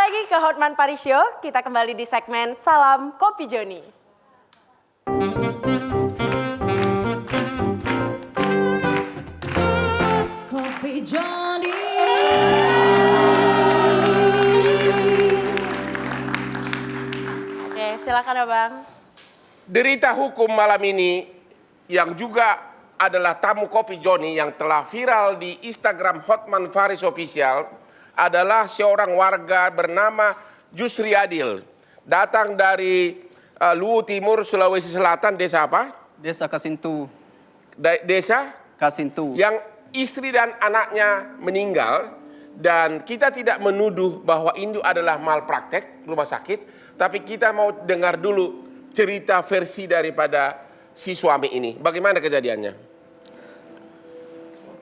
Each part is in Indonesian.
lagi ke Hotman Paris Show. Kita kembali di segmen Salam Kopi Joni. Kopi Joni. Oke, silakan Abang. Derita hukum malam ini yang juga adalah tamu Kopi Joni yang telah viral di Instagram Hotman Paris Official adalah seorang warga bernama Jusri Adil. Datang dari Luwu Timur, Sulawesi Selatan, desa apa? Desa Kasintu. Desa? Kasintu. Yang istri dan anaknya meninggal, dan kita tidak menuduh bahwa ini adalah malpraktek rumah sakit, tapi kita mau dengar dulu cerita versi daripada si suami ini. Bagaimana kejadiannya?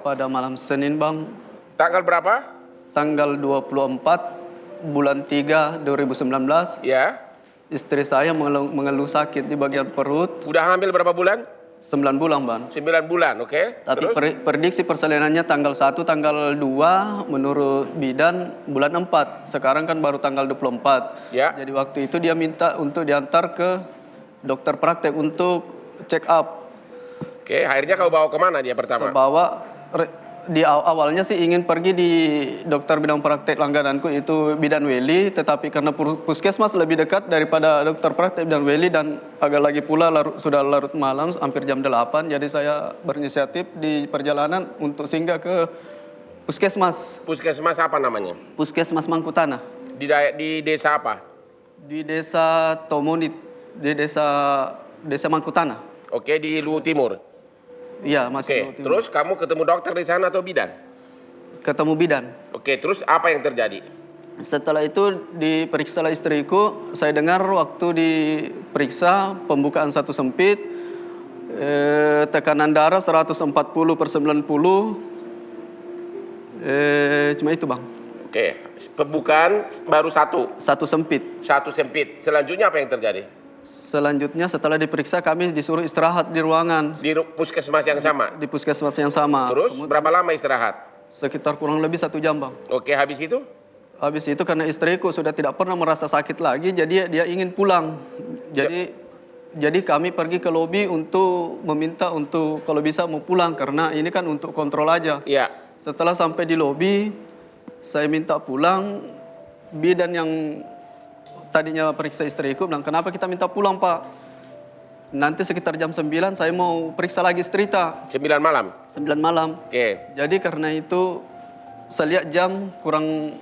Pada malam Senin, Bang. Tanggal berapa? Tanggal 24 bulan 3 2019. Ya. Istri saya mengeluh sakit di bagian perut. Udah hamil berapa bulan? 9 bulan, Bang. 9 bulan, oke. Tapi prediksi persalinannya tanggal 1, tanggal 2 menurut bidan bulan 4. Sekarang kan baru tanggal 24. Ya. Jadi waktu itu dia minta untuk diantar ke dokter praktek untuk check up. Oke, akhirnya kau bawa kemana dia pertama? Di awalnya sih ingin pergi di dokter bidang praktek langgananku itu Bidan Weli, tetapi karena puskesmas lebih dekat daripada dokter praktek Bidan Weli dan agak lagi pula sudah larut malam hampir jam 8, jadi saya berinisiatif di perjalanan untuk singgah ke puskesmas. Puskesmas apa namanya? Puskesmas Mangkutana. Di desa apa? Di desa Tomonit, di desa Mangkutana. Oke, di Luwu Timur. Iya, masih. Oke, terus kamu ketemu dokter di sana atau bidan? Ketemu bidan. Oke, terus apa yang terjadi? Setelah itu diperiksa istriku, saya dengar waktu diperiksa pembukaan satu sempit, tekanan darah 140/90, cuma itu, Bang. Oke, pembukaan baru satu. Satu sempit. Satu sempit. Selanjutnya apa yang terjadi? Selanjutnya setelah diperiksa kami disuruh istirahat di ruangan. Di puskesmas yang sama? Di puskesmas yang sama. Terus berapa lama istirahat? Sekitar kurang lebih 1 jam, Bang. Oke, habis itu? Habis itu karena istriku sudah tidak pernah merasa sakit lagi, jadi dia ingin pulang. Jadi kami pergi ke lobi untuk meminta untuk kalau bisa mau pulang karena ini kan untuk kontrol aja. Iya. Setelah sampai di lobi, saya minta pulang. Bidan yang tadinya periksa istriku bilang, kenapa kita minta pulang, Pak? Nanti sekitar jam 9 saya mau periksa lagi istri ta. 9 malam? 9 malam. Oke. Jadi karena itu saya lihat jam kurang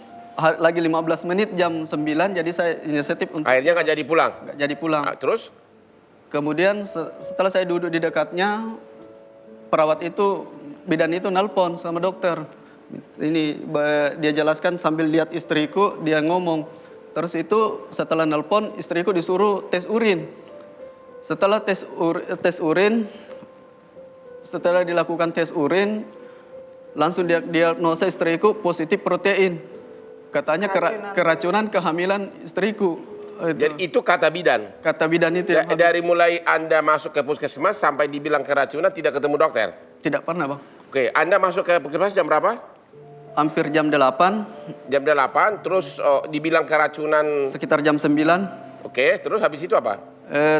lagi 15 menit jam 9, jadi saya inisiatif untuk Akhirnya nggak jadi pulang? nggak jadi pulang. Nah, terus? Kemudian setelah saya duduk di dekatnya, perawat itu, bidan itu nelpon sama dokter. Ini dia jelaskan sambil lihat istriku, dia ngomong. Terus itu setelah nelpon, istriku disuruh tes urin. Setelah tes urin, setelah dilakukan tes urin, langsung diagnosa istriku positif protein. Katanya keracunan kehamilan istriku. Jadi itu kata bidan? Kata bidan itu. Dari mulai Anda masuk ke puskesmas sampai dibilang keracunan tidak ketemu dokter? Tidak pernah, Bang. Oke, Anda masuk ke puskesmas jam berapa? Hampir jam 8. Jam 8, terus dibilang keracunan? Sekitar jam 9. Oke, terus habis itu apa?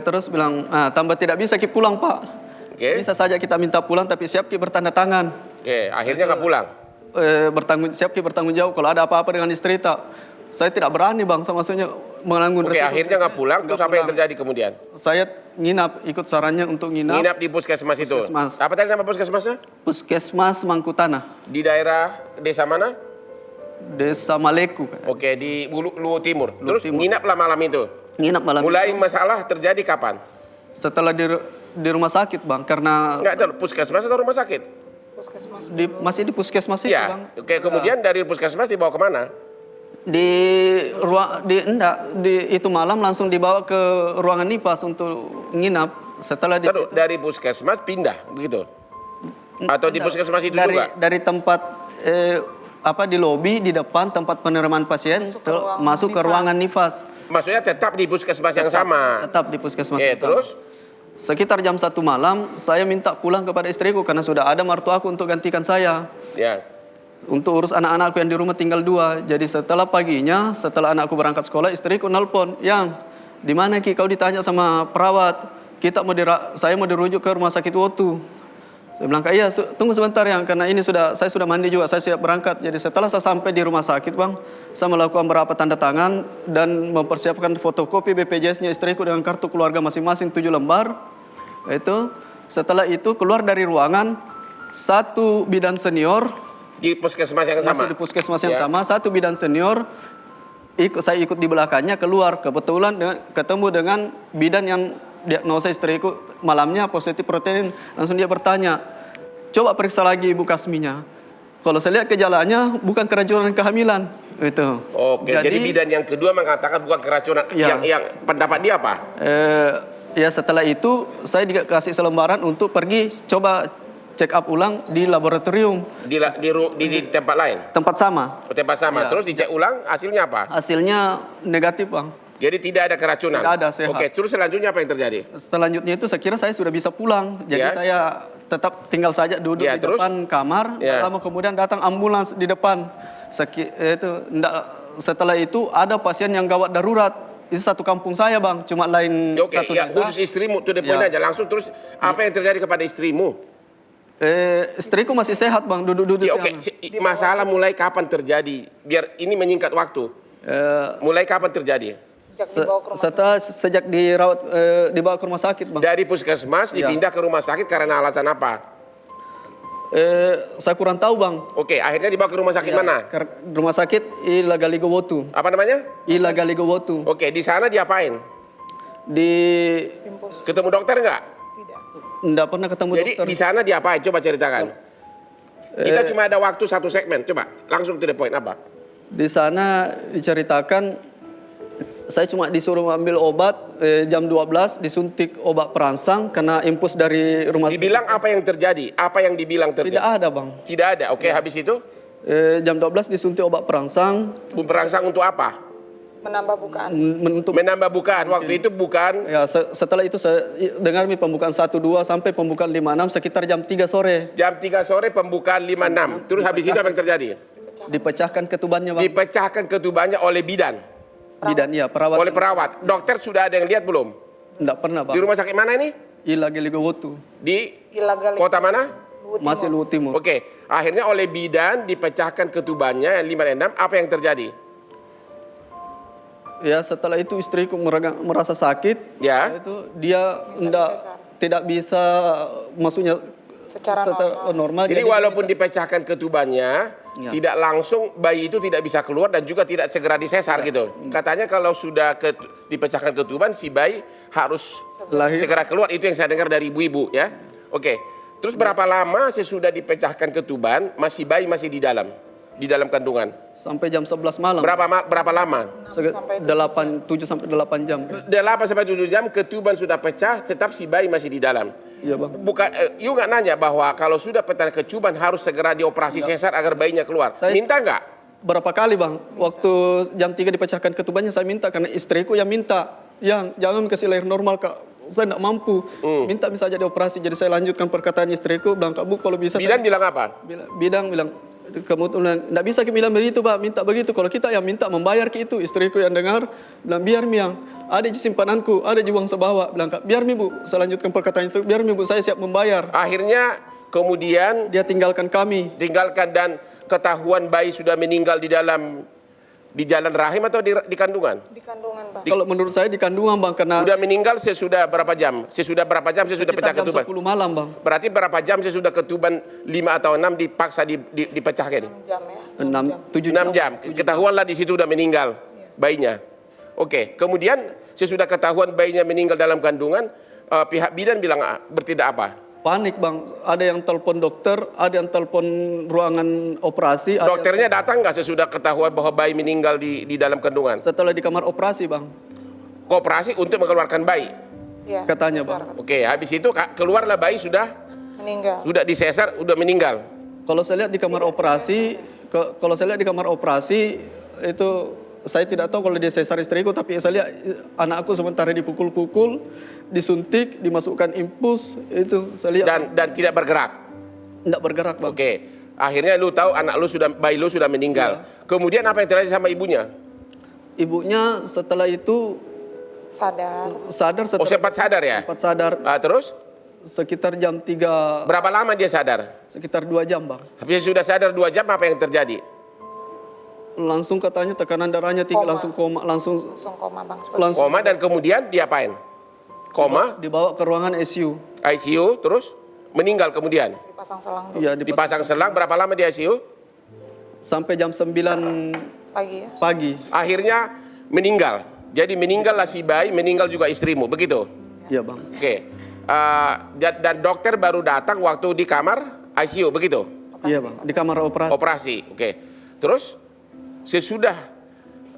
Terus bilang, tambah tidak bisa kita pulang, Pak. Oke. Bisa saja kita minta pulang, tapi siap kita bertanda tangan. Oke, akhirnya nggak pulang? Siap kita bertanggung jawab kalau ada apa-apa dengan istri tak. Saya tidak berani, Bang, maksudnya menanggung Oke, resiko. akhirnya nggak pulang, terus apa yang terjadi kemudian? Saya nginap, ikut sarannya untuk nginap. Nginap di puskesmas itu? Puskesmas. Apa tadi nama puskesmasnya? Puskesmas Mangkutana. Di daerah desa mana? Desa Maleku. Oke, di Luwu Timur. Luwu Terus Timur. nginaplah malam itu? Nginap malam Mulai itu. masalah terjadi kapan? Setelah di rumah sakit, Bang, karena Enggak tahu, puskesmas atau rumah sakit? masih di puskesmas itu, Ya, Bang. oke, kemudian dari puskesmas dibawa kemana? Itu malam langsung dibawa ke ruangan NIPAS untuk nginap. Setelah Dari puskesmas pindah, begitu? Atau di puskesmas itu juga? Dari tempat di lobi di depan tempat penerimaan pasien masuk ke ruangan NIPAS. Maksudnya tetap di puskesmas yang sama? Tetap di puskesmas Oke, yang sama. terus? Sekitar jam 1 malam, saya minta pulang kepada istriku karena sudah ada mertuaku untuk gantikan saya. Ya. untuk urus anak-anakku yang di rumah tinggal 2. Jadi setelah paginya, setelah anakku berangkat sekolah, istriku nelpon, "Yang, di mana Ki? Kau ditanya sama perawat. Saya mau dirujuk ke rumah sakit Wotu." Saya bilang, "Iya, tunggu sebentar Yang, karena ini saya sudah mandi juga, saya siap berangkat." Jadi setelah saya sampai di rumah sakit, Bang, saya melakukan beberapa tanda tangan dan mempersiapkan fotokopi BPJS-nya istriku dengan kartu keluarga masing-masing 7 lembar. Setelah itu keluar dari ruangan, satu bidan senior Di puskesmas yang sama? masih di puskesmas yang sama, satu bidan senior, saya ikut di belakangnya keluar. Kebetulan ketemu dengan bidan yang diagnosa istriku malamnya positif protein. Langsung dia bertanya, "Coba periksa lagi Ibu Kasminya." Kalau saya lihat gejalanya bukan keracunan kehamilan. Itu. Oke, jadi bidan yang kedua mengatakan bukan keracunan. Ya. Yang pendapat dia apa? Ya setelah itu saya dikasih selembaran untuk pergi coba check up ulang di laboratorium Di tempat lain? tempat sama. Tempat sama. Ya. Terus dicek ulang, hasilnya apa? Hasilnya negatif, Bang. Jadi tidak ada keracunan? Tidak ada, sehat. Oke, terus selanjutnya apa yang terjadi? Selanjutnya itu saya kira saya sudah bisa pulang. Jadi Ya. saya tetap tinggal saja duduk Ya, di terus? depan kamar. Ya. Lama kemudian datang ambulans di depan. Setelah itu ada pasien yang gawat darurat. Itu satu kampung saya, Bang. Cuma lain Oke, satu ya, desa. khusus istrimu, to the point Ya. aja. Langsung terus, apa yang terjadi kepada istrimu? Istriku masih sehat, Bang. Duduk-duduk. Ya, oke, masalah mulai kapan terjadi? Biar ini menyingkat waktu. Mulai kapan terjadi? Sejak dirawat dibawa ke rumah sakit, Bang. Dari puskesmas Ya. dipindah ke rumah sakit karena alasan apa? Saya kurang tahu, Bang. Oke, akhirnya dibawa ke rumah sakit mana? Rumah sakit Ilagaligo Wotu. Apa namanya? Ilagaligo Wotu. Oke, di sana diapain? Di Ketemu dokter nggak? enggak pernah ketemu Jadi dokter. di sana diapain? Coba ceritakan. Kita cuma ada waktu satu segmen. Coba langsung to the point apa? Di sana diceritakan saya cuma disuruh ambil obat jam 12 disuntik obat perangsang kena impus dari rumah. Dibilang apa yang terjadi? Apa yang dibilang Tidak terjadi? ada, Bang. Tidak ada. Oke, habis itu Jam 12 disuntik obat perangsang perangsang untuk apa? Menambah bukaan. untuk Menambah bukaan. Waktu itu bukan. ya setelah itu saya dengar pembukaan 1-2 sampai pembukaan 5-6 sekitar jam 3 sore. Jam 3 sore pembukaan 5-6. Terus habis itu apa yang terjadi? Dipecahkan ketubannya, Bang. Dipecahkan ketubannya oleh bidan. Bidan ya, perawat. Oleh perawat. Dokter sudah ada yang lihat belum? Enggak pernah, Bang. Di rumah sakit mana ini? Ilagaligo Wotu. Di Ilagal. kota mana? Masih Luwu Timur. Oke. Akhirnya oleh bidan dipecahkan ketubannya 5-6. Apa yang terjadi? Ya setelah itu istriku merasa sakit. Ya. Itu dia tidak bisa maksudnya Secara normal. Jadi walaupun dipecahkan ketubannya, Ya. tidak langsung bayi itu tidak bisa keluar dan juga tidak segera disesar gitu. Katanya kalau sudah dipecahkan ketuban, si bayi harus Lahir. segera keluar. Itu yang saya dengar dari ibu-ibu ya. Oke. Terus berapa lama sesudah dipecahkan ketuban, bayi masih di dalam kandungan? Sampai jam 11 malam. Berapa lama? 7 sampai 8 jam. 8 sampai 7 jam ketuban sudah pecah, tetap si bayi masih di dalam. Iya, Bang. Bukan, you nggak nanya bahwa kalau sudah pecah ketuban harus segera dioperasi sesar agar bayinya keluar. Minta nggak? Berapa kali, Bang? Waktu jam 3 dipecahkan ketubannya saya minta karena istriku yang minta. Yang jangan kasih lahir normal, Kak. Saya tidak mampu. Minta misalnya dioperasi. Jadi saya lanjutkan perkataan istriku, bilang, "Kak Bu, kalau bisa..." Bidan bilang apa? Bidang bilang, "Kamu tidak bisa bilang begitu, Pak, minta begitu. Kalau kita yang minta membayar ke itu." Istriku yang dengar bilang, "Biar Miang, ada di simpananku, ada di uang sebawa." Bilang, "Kak, biar Mi Bu." Saya lanjutkan perkataan itu, "Biar Mi Bu, saya siap membayar." Akhirnya kemudian Dia tinggalkan kami. tinggalkan dan ketahuan bayi sudah meninggal di jalan rahim atau di kandungan? Di kandungan, Bang. Kalau menurut saya di kandungan, Bang, karena Sudah meninggal sesudah berapa jam? Sesudah pecah jam ketuban? 10 malam, Bang. Berarti berapa jam sesudah ketuban 5 atau 6 dipaksa dipecahkan? 6 jam ya. 7 6 jam. Ketahuanlah di situ udah meninggal bayinya. Oke, kemudian sesudah ketahuan bayinya meninggal dalam kandungan, pihak bidan bilang bertindak apa? Panik, Bang. Ada yang telepon dokter, ada yang telepon ruangan operasi. Ada Dokternya datang nggak sesudah ketahuan bahwa bayi meninggal di dalam kandungan? setelah di kamar operasi, Bang. Kooperasi untuk mengeluarkan bayi. Iya. Katanya, sesar. Bang. Oke, habis itu keluarlah bayi sudah Meninggal. disesar, udah meninggal. Kalau saya lihat di kamar operasi, itu saya tidak tahu kalau dia sesar istriku, tapi saya lihat anakku sementara dipukul-pukul, disuntik, dimasukkan impus, itu saya lihat Dan tidak bergerak. tidak bergerak, Bang. Oke, Akhirnya lu tahu bayi lu sudah meninggal. Kemudian apa yang terjadi sama ibunya? Ibunya setelah itu Sadar. sadar Oh, sempat sadar ya? sempat sadar Terus sekitar jam 3, berapa lama dia sadar? sekitar 2 jam, Bang. Habis sudah sadar 2 jam, apa yang terjadi? Langsung katanya tekanan darahnya tinggi, Koma. langsung koma, langsung Langsung koma bang. langsung Koma dan kemudian diapain? Koma, dibawa ke ruangan ICU. ICU, terus meninggal kemudian. Dipasang selang Iya, Dipasang selang, berapa lama di ICU? sampai jam 9 pagi ya. pagi. Akhirnya meninggal. Jadi meninggallah si bayi, meninggal juga istrimu, begitu? Iya, Bang. Oke. Dan dokter baru datang waktu di kamar ICU, begitu? Iya, Bang. Di kamar operasi. Operasi, oke. Terus sesudah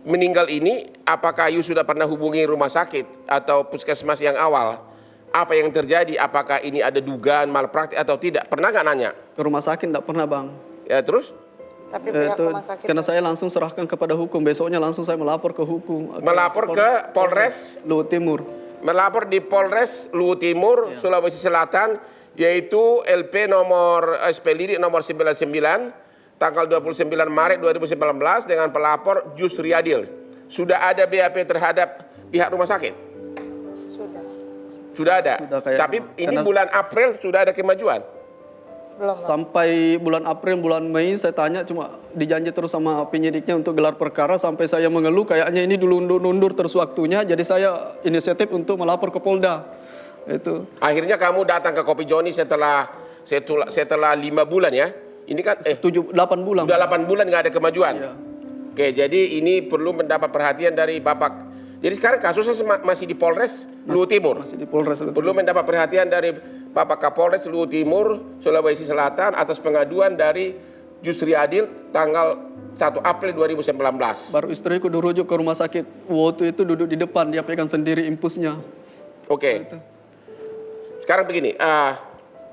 meninggal ini, apakah you sudah pernah hubungi rumah sakit atau puskesmas yang awal? Apa yang terjadi? Apakah ini ada dugaan malpraktik atau tidak? Pernah nggak nanya? Ke rumah sakit enggak pernah, Bang. Ya terus Tapi pihak Itu rumah sakit karena saya langsung serahkan kepada hukum. Besoknya langsung saya melapor ke hukum. melapor ke Polres, Luhut Timur. melapor di Polres Luhut Timur, Sulawesi Selatan, yaitu LP nomor SP nomor 99 tanggal 29 Maret 2019 dengan pelapor Justri Adil. Sudah ada BAP terhadap pihak rumah sakit? sudah. Sudah ada. Sudah kayak- Tapi ini karena- bulan April sudah ada kemajuan. Belum bang. Sampai bulan April, bulan Mei saya tanya cuma dijanji terus sama penyidiknya untuk gelar perkara sampai saya mengeluh kayaknya ini dulu undur terus waktunya. Jadi saya inisiatif untuk melapor ke Polda. Itu. Akhirnya kamu datang ke Kopi Joni setelah 5 bulan ya. Ini kan 8 bulan. sudah 8 bulan nggak ada kemajuan. Iya. Oke, jadi ini perlu mendapat perhatian dari Bapak. Jadi sekarang kasusnya masih di Polres Luhut Timur. Masih di Polres. Perlu mendapat perhatian dari Bapak Kapolres Luhut Timur, Sulawesi Selatan atas pengaduan dari Justri Adil tanggal 1 April 2019. Baru istriku dirujuk ke rumah sakit. Waktu itu duduk di depan, dia pegang sendiri impusnya. Oke. Sekarang begini,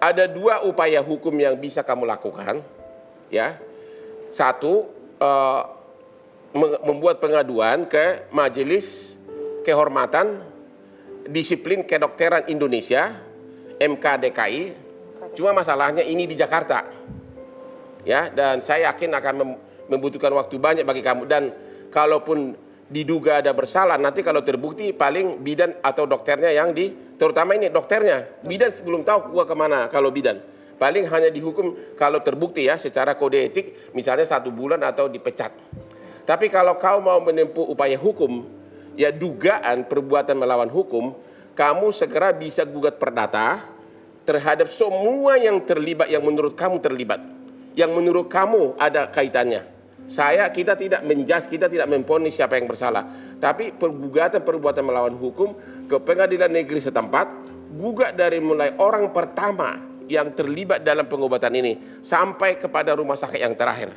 ada 2 upaya hukum yang bisa kamu lakukan, ya. Satu, membuat pengaduan ke Majelis Kehormatan Disiplin Kedokteran Indonesia, MKDKI. Cuma masalahnya ini di Jakarta, ya. Dan saya yakin akan membutuhkan waktu banyak bagi kamu. Dan kalaupun diduga ada bersalah, nanti kalau terbukti paling bidan atau dokternya yang terutama ini dokternya, bidan belum tahu gua kemana kalau bidan. Paling hanya dihukum kalau terbukti ya secara kode etik, misalnya 1 bulan atau dipecat. Tapi kalau kau mau menempuh upaya hukum, ya dugaan perbuatan melawan hukum, kamu segera bisa gugat perdata terhadap semua yang terlibat, yang menurut kamu terlibat, yang menurut kamu ada kaitannya. Kita tidak menjudge, kita tidak memvonis siapa yang bersalah. Tapi pergugatan perbuatan melawan hukum ke pengadilan negeri setempat, gugat dari mulai orang pertama yang terlibat dalam pengobatan ini sampai kepada rumah sakit yang terakhir.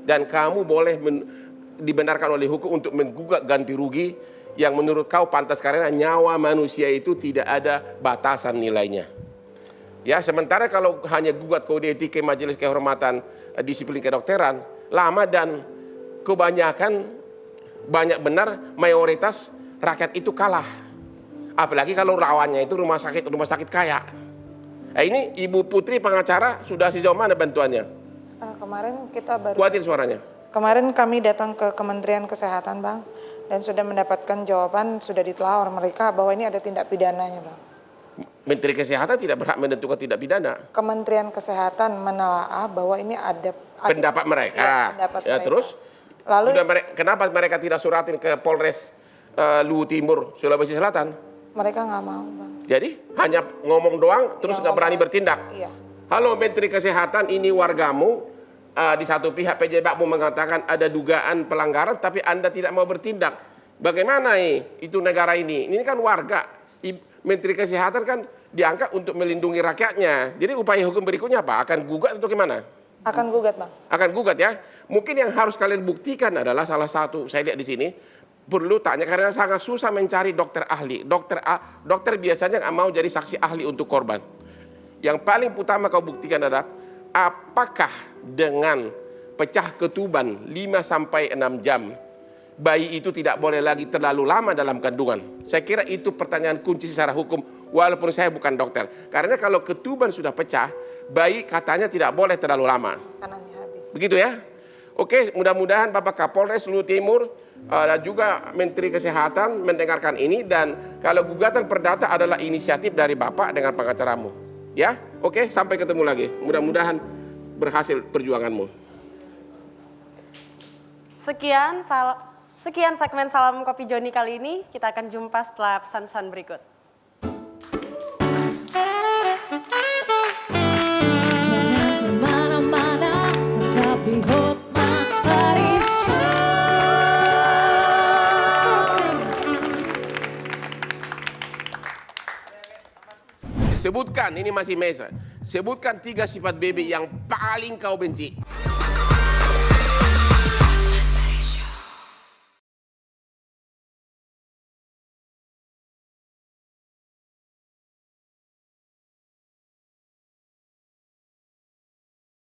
Dan kamu boleh dibenarkan oleh hukum untuk menggugat ganti rugi yang menurut kau pantas karena nyawa manusia itu tidak ada batasan nilainya. Ya, sementara kalau hanya gugat kode etik ke Majelis Kehormatan Disiplin Kedokteran, lama dan kebanyakan banyak benar mayoritas rakyat itu kalah. Apalagi kalau lawannya itu rumah sakit kaya. Ini Ibu Putri pengacara sudah sejauh mana bantuannya? Kemarin kita baru. Kuatin suaranya. Kemarin kami datang ke Kementerian Kesehatan bang dan sudah mendapatkan jawaban, sudah ditelaah oleh mereka bahwa ini ada tindak pidananya bang. Menteri Kesehatan tidak berhak menentukan tindak pidana. Kementerian Kesehatan menelaah bahwa ini ada Pendapat mereka. Ya, pendapat Ya, mereka. terus Lalu kenapa mereka tidak suratin ke Polres Luhut Timur, Sulawesi Selatan? mereka nggak mau bang. Jadi hanya ngomong doang terus Iya, nggak berani ngomong. bertindak. Iya. Halo Menteri Kesehatan, ini wargamu. Di satu pihak pejabatmu mengatakan ada dugaan pelanggaran tapi Anda tidak mau bertindak. Bagaimana itu negara ini? Ini kan warga. Menteri Kesehatan kan diangkat untuk melindungi rakyatnya. Jadi upaya hukum berikutnya apa? Akan gugat atau gimana? Akan gugat bang. Akan gugat ya. Mungkin yang harus kalian buktikan adalah salah satu, saya lihat di sini, perlu tanya karena sangat susah mencari dokter ahli. Dokter biasanya nggak mau jadi saksi ahli untuk korban. Yang paling utama kau buktikan adalah apakah dengan pecah ketuban 5-6 jam bayi itu tidak boleh lagi terlalu lama dalam kandungan. Saya kira itu pertanyaan kunci secara hukum walaupun saya bukan dokter. Karena kalau ketuban sudah pecah, bayi katanya tidak boleh terlalu lama. Kanannya Begitu ya. Oke, mudah-mudahan Bapak Kapolres Luhut Timur dan juga Menteri Kesehatan mendengarkan ini, dan kalau gugatan perdata adalah inisiatif dari Bapak dengan pengacaramu. Ya, oke, sampai ketemu lagi. Mudah-mudahan berhasil perjuanganmu. Sekian segmen Salam Kopi Joni kali ini. Kita akan jumpa setelah pesan-pesan berikut. Jangan kemana-mana, tetap di Hotman Paris Show. Sebutkan, ini masih Mesa. Sebutkan 3 sifat BB yang paling kau benci.